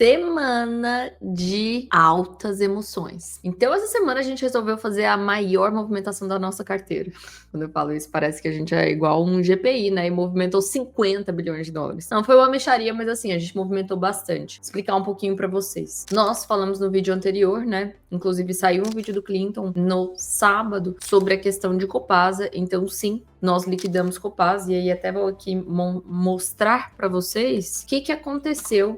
Semana de altas emoções. Então, essa semana a gente resolveu fazer a maior movimentação da nossa carteira. Quando eu falo isso, parece que a gente é igual um GPI, né? E movimentou 50 bilhões de dólares. Não, foi uma mixaria, mas assim, a gente movimentou bastante. Vou explicar um pouquinho pra vocês. Nós falamos no vídeo anterior, né? Inclusive, saiu um vídeo do Clinton no sábado sobre a questão de Copasa. Então, sim, nós liquidamos Copasa. E aí, até vou aqui mostrar pra vocês o que aconteceu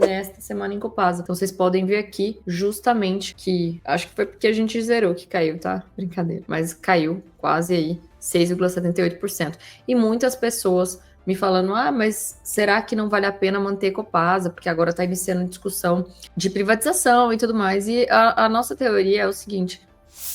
nesta semana em Copasa. Então, vocês podem ver aqui justamente que... Acho que foi porque a gente zerou que caiu, tá? Brincadeira. Mas caiu quase aí 6,78%. E muitas pessoas me falando, mas será que não vale a pena manter Copasa? Porque agora tá iniciando discussão de privatização e tudo mais. E a nossa teoria é o seguinte,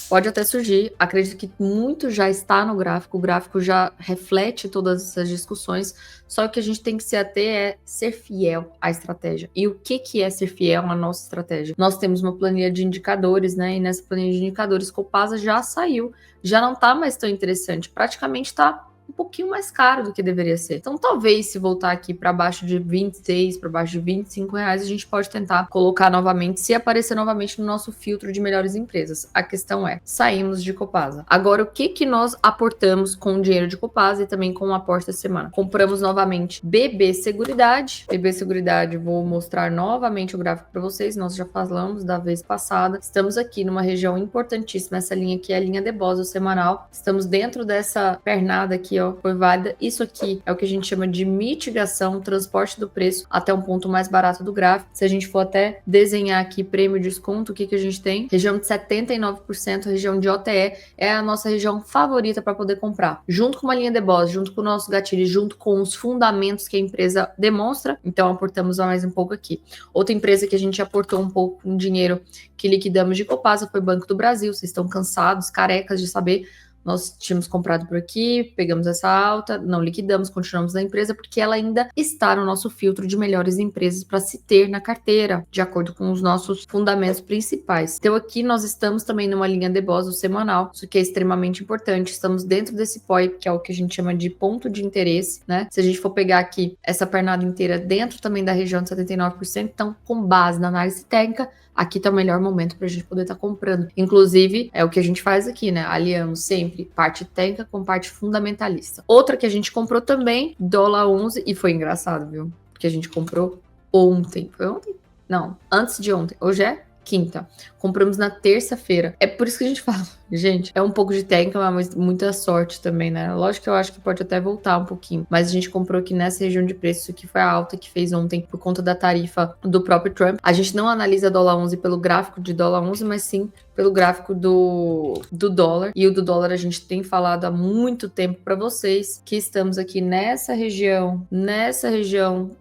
pode até surgir, acredito que muito já está no gráfico, o gráfico já reflete todas essas discussões, só que a gente tem que se ater é ser fiel à estratégia. E o que é ser fiel à nossa estratégia? Nós temos uma planilha de indicadores, né? E nessa planilha de indicadores, Copasa já saiu, já não tá mais tão interessante, praticamente tá um pouquinho mais caro do que deveria ser. Então, talvez, se voltar aqui para baixo de 26, para baixo de 25 reais, a gente pode tentar colocar novamente, se aparecer novamente no nosso filtro de melhores empresas. A questão é, saímos de Copasa. Agora, o que nós aportamos com o dinheiro de Copasa e também com o aporte da semana? Compramos novamente BB Seguridade. BB Seguridade, vou mostrar novamente o gráfico para vocês. Nós já falamos da vez passada. Estamos aqui numa região importantíssima. Essa linha aqui é a linha de Boswell semanal. Estamos dentro dessa pernada aqui, ó, foi válida. Isso aqui é o que a gente chama de mitigação, transporte do preço até um ponto mais barato do gráfico. Se a gente for até desenhar aqui prêmio e desconto, o que a gente tem? Região de 79%, região de OTE, é a nossa região favorita para poder comprar. Junto com uma linha de Boswell, junto com o nosso gatilho, junto com os fundamentos que a empresa demonstra, então aportamos mais um pouco aqui. Outra empresa que a gente aportou um pouco com dinheiro que liquidamos de Copasa foi Banco do Brasil. Vocês estão cansados, carecas de saber. Nós tínhamos comprado por aqui, pegamos essa alta, não liquidamos, continuamos na empresa, porque ela ainda está no nosso filtro de melhores empresas para se ter na carteira, de acordo com os nossos fundamentos principais. Então aqui nós estamos também numa linha de Boswell semanal, isso que é extremamente importante. Estamos dentro desse POI, que é o que a gente chama de ponto de interesse, né? Se a gente for pegar aqui essa pernada inteira dentro também da região de 79%, então com base na análise técnica, aqui tá o melhor momento para a gente poder estar comprando. Inclusive, é o que a gente faz aqui, né? Aliamos sempre parte técnica com parte fundamentalista. Outra que a gente comprou também, dólar 11, e foi engraçado, viu? Porque a gente comprou ontem. Foi ontem? Não, antes de ontem. Hoje é quinta. Compramos na terça-feira. É por isso que a gente fala, gente, é um pouco de técnica, mas muita sorte também, né? Lógico que eu acho que pode até voltar um pouquinho, mas a gente comprou aqui nessa região de preço, que foi a alta que fez ontem por conta da tarifa do próprio Trump. A gente não analisa dólar 11 pelo gráfico de dólar 11, mas sim pelo gráfico do dólar. E o do dólar a gente tem falado há muito tempo para vocês que estamos aqui nessa região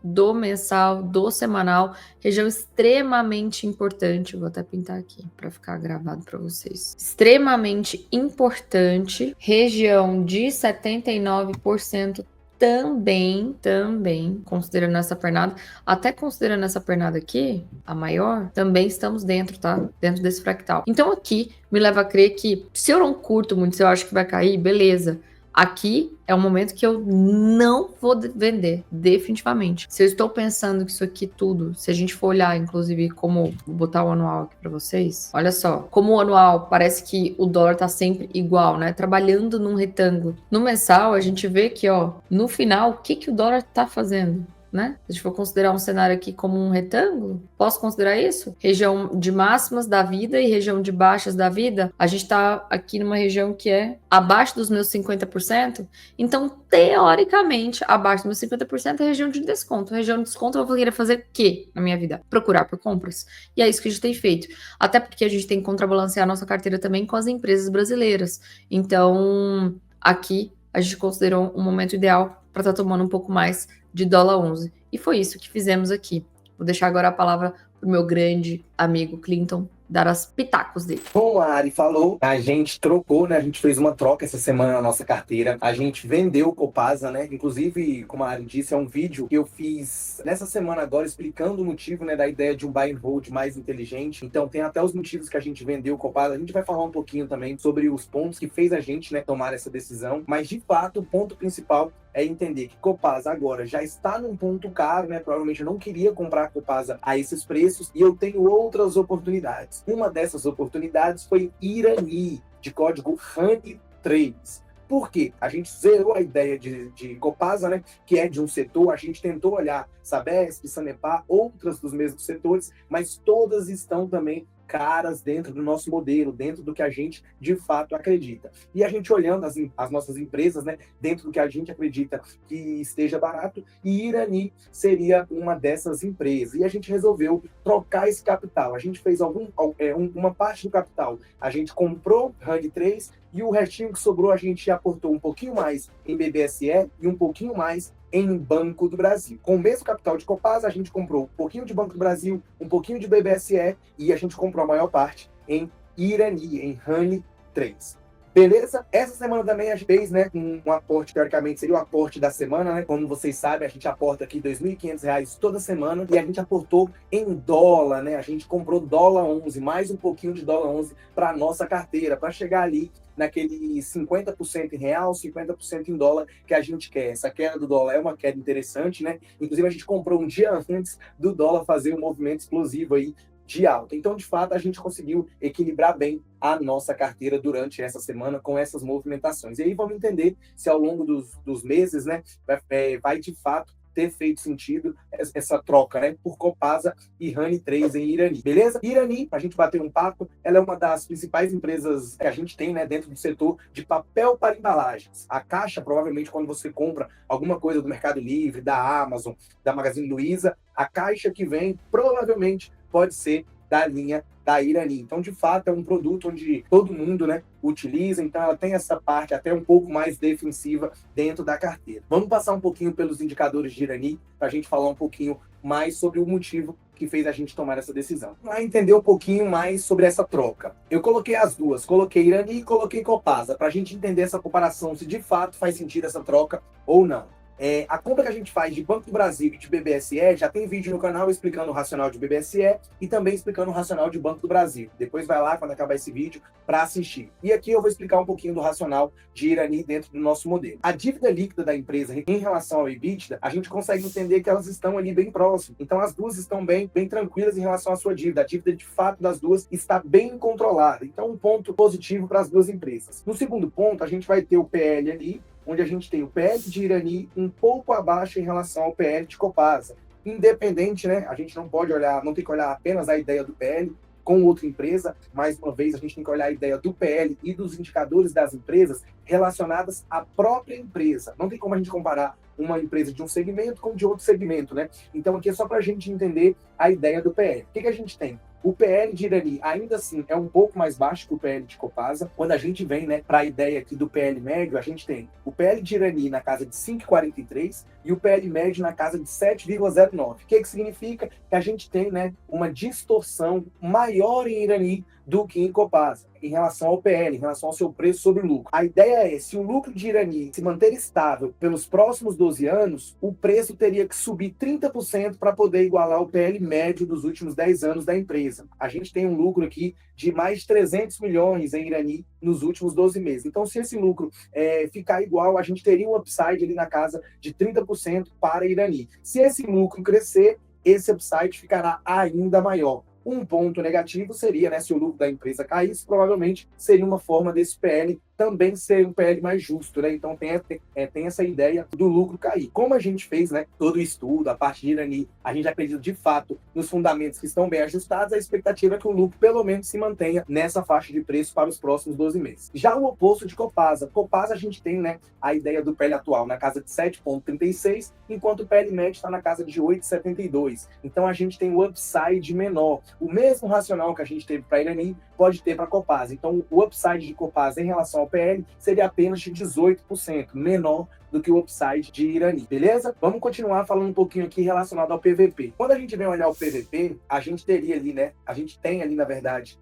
do mensal, do semanal, região extremamente importante. Vou até pintar aqui para ficar gravado para vocês. Extremamente importante, região de 79% também, considerando essa pernada, até considerando essa pernada aqui, a maior, também estamos dentro, tá? Dentro desse fractal. Então aqui me leva a crer que se eu não curto muito, se eu acho que vai cair, beleza. Aqui é um momento que eu não vou vender, definitivamente. Se eu estou pensando que isso aqui tudo, se a gente for olhar, inclusive, como... Vou botar o anual aqui para vocês. Olha só, como o anual parece que o dólar tá sempre igual, né? Trabalhando num retângulo. No mensal, a gente vê que, ó, no final, o que o dólar tá fazendo? Né? Se a gente for considerar um cenário aqui como um retângulo, posso considerar isso? Região de máximas da vida e região de baixas da vida, a gente tá aqui numa região que é abaixo dos meus 50%, então, teoricamente, abaixo dos meus 50% é região de desconto. Região de desconto eu vou querer fazer o quê na minha vida? Procurar por compras. E é isso que a gente tem feito. Até porque a gente tem que contrabalancear a nossa carteira também com as empresas brasileiras. Então, aqui a gente considerou um momento ideal para estar tomando um pouco mais de dólar 11. E foi isso que fizemos aqui. Vou deixar agora a palavra pro meu grande amigo Clinton dar as pitacos dele. Como a Ari falou, a gente trocou, né? A gente fez uma troca essa semana na nossa carteira. A gente vendeu o Copasa, né? Inclusive, como a Ari disse, é um vídeo que eu fiz nessa semana agora explicando o motivo, né, da ideia de um buy and hold mais inteligente. Então, tem até os motivos que a gente vendeu o Copasa. A gente vai falar um pouquinho também sobre os pontos que fez a gente, né, tomar essa decisão. Mas, de fato, o ponto principal é entender que Copasa agora já está num ponto caro, né? Provavelmente eu não queria comprar a Copasa a esses preços e eu tenho outras oportunidades. Uma dessas oportunidades foi Irani, de código RANI3. Por quê? A gente zerou a ideia de Copasa, né, que é de um setor, a gente tentou olhar Sabesp, Sanepar, outras dos mesmos setores, mas todas estão também caras dentro do nosso modelo, dentro do que a gente de fato acredita. E a gente olhando as nossas empresas, né, dentro do que a gente acredita que esteja barato, e Irani seria uma dessas empresas. E a gente resolveu trocar esse capital. A gente fez uma parte do capital, a gente comprou RANI 3 e o restinho que sobrou a gente aportou um pouquinho mais em BBSE e um pouquinho mais em Banco do Brasil. Com o mesmo capital de Copasa, a gente comprou um pouquinho de Banco do Brasil, um pouquinho de BBSE e a gente comprou a maior parte em Irani, em RANI 3. Beleza? Essa semana também a gente fez, né, um aporte, teoricamente seria o aporte da semana, né? Como vocês sabem, a gente aporta aqui R$ 2.500 toda semana e a gente aportou em dólar, né? A gente comprou dólar 11, mais um pouquinho de dólar 11 para a nossa carteira, para chegar ali naquele 50% em real, 50% em dólar que a gente quer. Essa queda do dólar é uma queda interessante, né? Inclusive, a gente comprou um dia antes do dólar fazer um movimento explosivo aí de alta. Então, de fato, a gente conseguiu equilibrar bem a nossa carteira durante essa semana com essas movimentações. E aí vamos entender se ao longo dos meses, né, vai de fato ter feito sentido essa troca, né, por Copasa e RANI 3 em Irani, beleza? Irani, a gente bateu um papo, ela é uma das principais empresas que a gente tem, né, dentro do setor de papel para embalagens. A caixa, provavelmente, quando você compra alguma coisa do Mercado Livre, da Amazon, da Magazine Luiza, a caixa que vem, provavelmente, pode ser da linha da Irani. Então, de fato, é um produto onde todo mundo, né, utiliza, então ela tem essa parte até um pouco mais defensiva dentro da carteira. Vamos passar um pouquinho pelos indicadores de Irani, para a gente falar um pouquinho mais sobre o motivo que fez a gente tomar essa decisão. Para entender um pouquinho mais sobre essa troca. Eu coloquei as duas, coloquei Irani e coloquei Copasa, para a gente entender essa comparação, se de fato faz sentido essa troca ou não. A compra que a gente faz de Banco do Brasil e de BBSE, já tem vídeo no canal explicando o racional de BBSE e também explicando o racional de Banco do Brasil. Depois vai lá, quando acabar esse vídeo, para assistir. E aqui eu vou explicar um pouquinho do racional de Irani dentro do nosso modelo. A dívida líquida da empresa em relação ao EBITDA, a gente consegue entender que elas estão ali bem próximas. Então as duas estão bem tranquilas em relação à sua dívida. A dívida, de fato, das duas está bem controlada. Então um ponto positivo para as duas empresas. No segundo ponto, a gente vai ter o PL ali, onde a gente tem o PL de Irani um pouco abaixo em relação ao PL de Copasa. Independente, né? A gente não pode olhar, não tem que olhar apenas a ideia do PL com outra empresa. Mais uma vez, a gente tem que olhar a ideia do PL e dos indicadores das empresas relacionadas à própria empresa. Não tem como a gente comparar uma empresa de um segmento com de outro segmento, né? Então, aqui é só para a gente entender a ideia do PL. O que a gente tem? O PL de Irani, ainda assim, é um pouco mais baixo que o PL de Copasa. Quando a gente vem, né, para a ideia aqui do PL médio, a gente tem o PL de Irani na casa de 5,43 e o PL médio na casa de 7,09. O que significa? Que a gente tem, né, uma distorção maior em Irani do que em Copasa, em relação ao PL, em relação ao seu preço sobre lucro. A ideia é, se o lucro de Irani se manter estável pelos próximos 12 anos, o preço teria que subir 30% para poder igualar o PL médio dos últimos 10 anos da empresa. A gente tem um lucro aqui de mais de 300 milhões em Irani nos últimos 12 meses. Então, se esse lucro ficar igual, a gente teria um upside ali na casa de 30% para Irani. Se esse lucro crescer, esse upside ficará ainda maior. Um ponto negativo seria, né, se o lucro da empresa caísse, provavelmente seria uma forma desse PL também ser um PL mais justo, né? Então tem essa ideia do lucro cair. Como a gente fez, né, todo o estudo, a parte de Irani, a gente acredita de fato nos fundamentos que estão bem ajustados, a expectativa é que o lucro pelo menos se mantenha nessa faixa de preço para os próximos 12 meses. Já o oposto de Copasa. Copasa a gente tem, né, a ideia do PL atual na casa de 7,36, enquanto o PL médio está na casa de 8,72. Então a gente tem o upside menor. O mesmo racional que a gente teve para Irani pode ter para Copasa. Então o upside de Copasa em relação ao PL seria apenas de 18%, menor do que o upside de Irani, beleza? Vamos continuar falando um pouquinho aqui relacionado ao PVP. Quando a gente vem olhar o PVP, a gente teria ali, né? A gente tem ali, na verdade,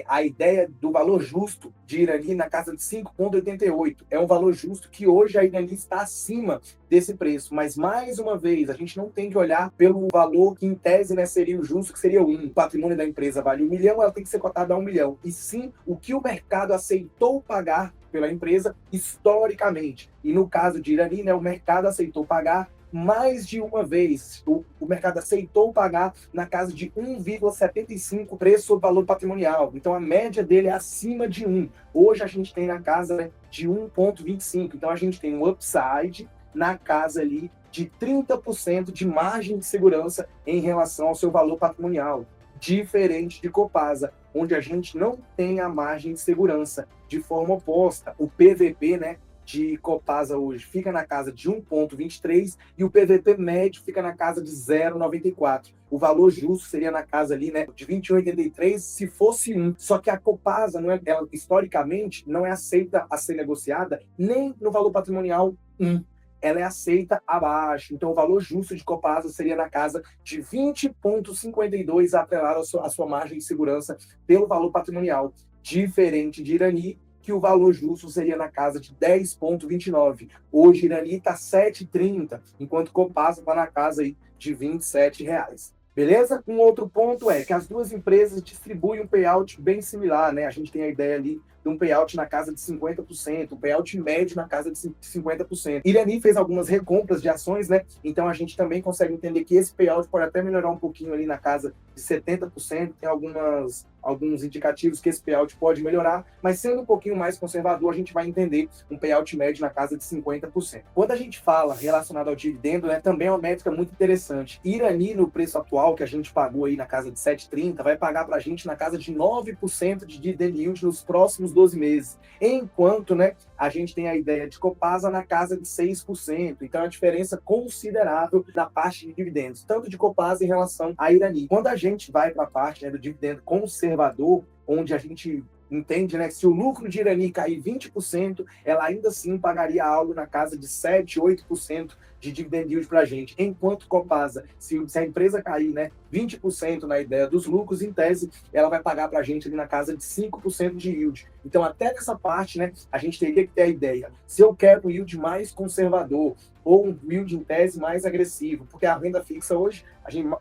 a ideia do valor justo de Irani na casa de 5,88. É um valor justo que hoje a Irani está acima desse preço. Mas, mais uma vez, a gente não tem que olhar pelo valor que, em tese, né, seria o justo, que seria o 1. O patrimônio da empresa vale 1 milhão, ela tem que ser cotada a 1 milhão. E sim, o que o mercado aceitou pagar pela empresa historicamente. E no caso de Irani, né, o mercado aceitou pagar mais de uma vez. O mercado aceitou pagar na casa de 1,75 preço sobre valor patrimonial. Então, a média dele é acima de 1. Hoje, a gente tem na casa, né, de 1,25. Então, a gente tem um upside na casa ali de 30% de margem de segurança em relação ao seu valor patrimonial. Diferente de Copasa, onde a gente não tem a margem de segurança. De forma oposta, o PVP, né, de Copasa hoje fica na casa de 1,23 e o PVP médio fica na casa de 0,94. O valor justo seria na casa ali, né, de 21,83 se fosse 1. Só que a Copasa, ela, historicamente, não é aceita a ser negociada nem no valor patrimonial 1. Ela é aceita abaixo. Então, o valor justo de Copasa seria na casa de 20,52 atrelado à sua margem de segurança pelo valor patrimonial. Diferente de Irani, que o valor justo seria na casa de 10,29. Hoje, Irani está 7,30, enquanto Copasa está na casa aí de R$ 27. Beleza? Um outro ponto é que as duas empresas distribuem um payout bem similar, né? A gente tem a ideia ali de um payout na casa de 50%, um payout médio na casa de 50%. Irani fez algumas recompras de ações, né? Então a gente também consegue entender que esse payout pode até melhorar um pouquinho ali na casa de 70%. Tem alguns indicativos que esse payout pode melhorar, mas sendo um pouquinho mais conservador, a gente vai entender um payout médio na casa de 50%. Quando a gente fala relacionado ao dividendo, né, também é uma métrica muito interessante. Irani, no preço atual que a gente pagou aí na casa de 7,30, vai pagar para a gente na casa de 9% de dividend yield nos próximos 12 meses. Enquanto, né, a gente tem a ideia de Copasa na casa de 6%. Então, é uma diferença considerável na parte de dividendos, tanto de Copasa em relação a Irani. Quando a gente vai para a parte, né, do dividendo conservador, onde a gente entende, né, que se o lucro de Irani cair 20%, ela ainda assim pagaria algo na casa de 7, 8% de dividend yield para a gente. Enquanto Copasa, se a empresa cair, né, 20% na ideia dos lucros, em tese, ela vai pagar para a gente ali na casa de 5% de yield. Então, até nessa parte, né, a gente teria que ter a ideia. Se eu quero um yield mais conservador, ou um yield em tese mais agressivo, porque a renda fixa hoje,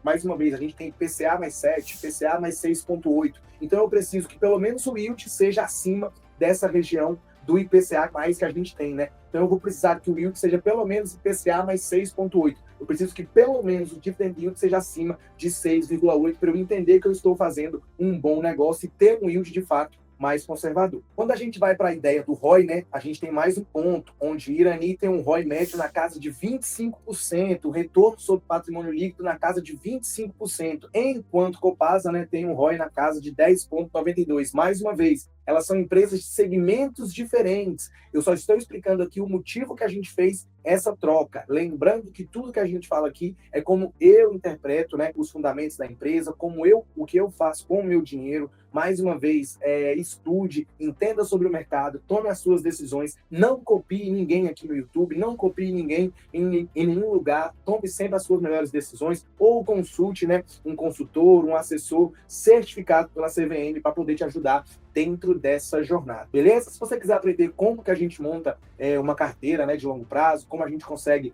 mais uma vez, a gente tem IPCA mais 7, IPCA mais 6,8. Então, eu preciso que pelo menos o yield seja acima dessa região do IPCA mais que a gente tem, né? Então, eu vou precisar que o yield seja pelo menos IPCA mais 6,8. Eu preciso que pelo menos o dividend yield seja acima de 6,8 para eu entender que eu estou fazendo um bom negócio e ter um yield de fato mais conservador. Quando a gente vai para a ideia do ROI, né, a gente tem mais um ponto, onde Irani tem um ROI médio na casa de 25%, o retorno sobre patrimônio líquido na casa de 25%, enquanto Copasa, né, tem um ROI na casa de 10,92%. Mais uma vez, elas são empresas de segmentos diferentes. Eu só estou explicando aqui o motivo que a gente fez essa troca. Lembrando que tudo que a gente fala aqui é como eu interpreto, né, os fundamentos da empresa, o que eu faço com o meu dinheiro. Mais uma vez, estude, entenda sobre o mercado, tome as suas decisões, não copie ninguém aqui no YouTube, não copie ninguém em nenhum lugar, tome sempre as suas melhores decisões, ou consulte, né, um consultor, um assessor certificado pela CVM para poder te ajudar dentro dessa jornada, beleza? Se você quiser aprender como que a gente monta uma carteira, né, de longo prazo, como a gente consegue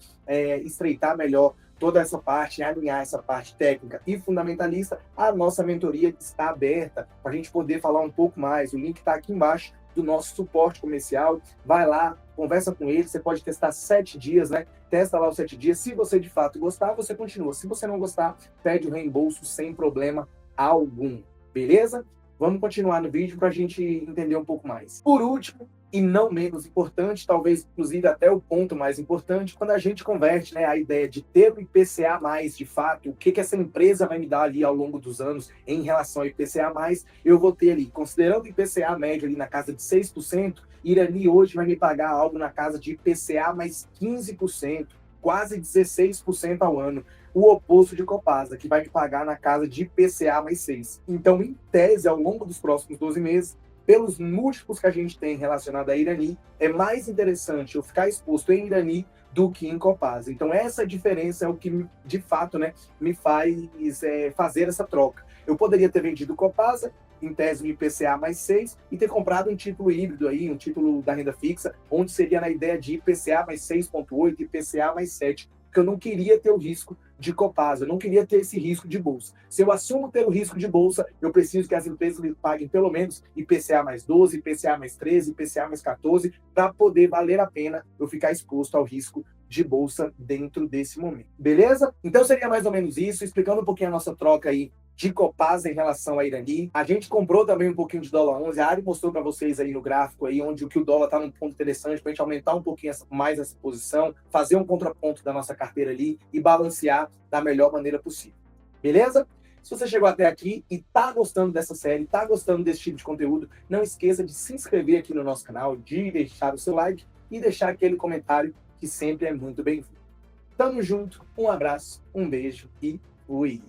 estreitar melhor toda essa parte, alinhar essa parte técnica e fundamentalista, a nossa mentoria está aberta para a gente poder falar um pouco mais. O link está aqui embaixo do nosso suporte comercial. Vai lá, conversa com ele, você pode testar 7 dias, né? Testa lá os 7 dias. Se você de fato gostar, você continua. Se você não gostar, pede o reembolso sem problema algum, beleza? Vamos continuar no vídeo para a gente entender um pouco mais. Por último, e não menos importante, talvez inclusive até o ponto mais importante, quando a gente converte, né, a ideia de ter o IPCA+, de fato, o que essa empresa vai me dar ali ao longo dos anos em relação ao IPCA+, eu vou ter ali, considerando o IPCA médio ali na casa de 6%, Irani hoje vai me pagar algo na casa de IPCA mais 15%, quase 16% ao ano. O oposto de Copasa, que vai me pagar na casa de IPCA mais 6%. Então, em tese, ao longo dos próximos 12 meses, pelos múltiplos que a gente tem relacionado a Irani, é mais interessante eu ficar exposto em Irani do que em Copasa. Então, essa diferença é o que, de fato, né, me faz fazer essa troca. Eu poderia ter vendido Copasa, em tese, no IPCA mais 6, e ter comprado um título híbrido aí, um título da renda fixa, onde seria na ideia de IPCA mais 6,8, IPCA mais 7, porque eu não queria ter o risco de Copasa, eu não queria ter esse risco de bolsa. Se eu assumo ter o risco de bolsa, eu preciso que as empresas me paguem pelo menos IPCA mais 12, IPCA mais 13, IPCA mais 14, para poder valer a pena eu ficar exposto ao risco de bolsa dentro desse momento. Beleza? Então seria mais ou menos isso, explicando um pouquinho a nossa troca aí de Copasa em relação a Irani. A gente comprou também um pouquinho de dólar 11. A Ari mostrou para vocês aí no gráfico aí onde o dólar está num ponto interessante para a gente aumentar um pouquinho mais essa posição, fazer um contraponto da nossa carteira ali e balancear da melhor maneira possível. Beleza? Se você chegou até aqui e tá gostando dessa série, tá gostando desse tipo de conteúdo, não esqueça de se inscrever aqui no nosso canal, de deixar o seu like e deixar aquele comentário que sempre é muito bem-vindo. Tamo junto, um abraço, um beijo e fui!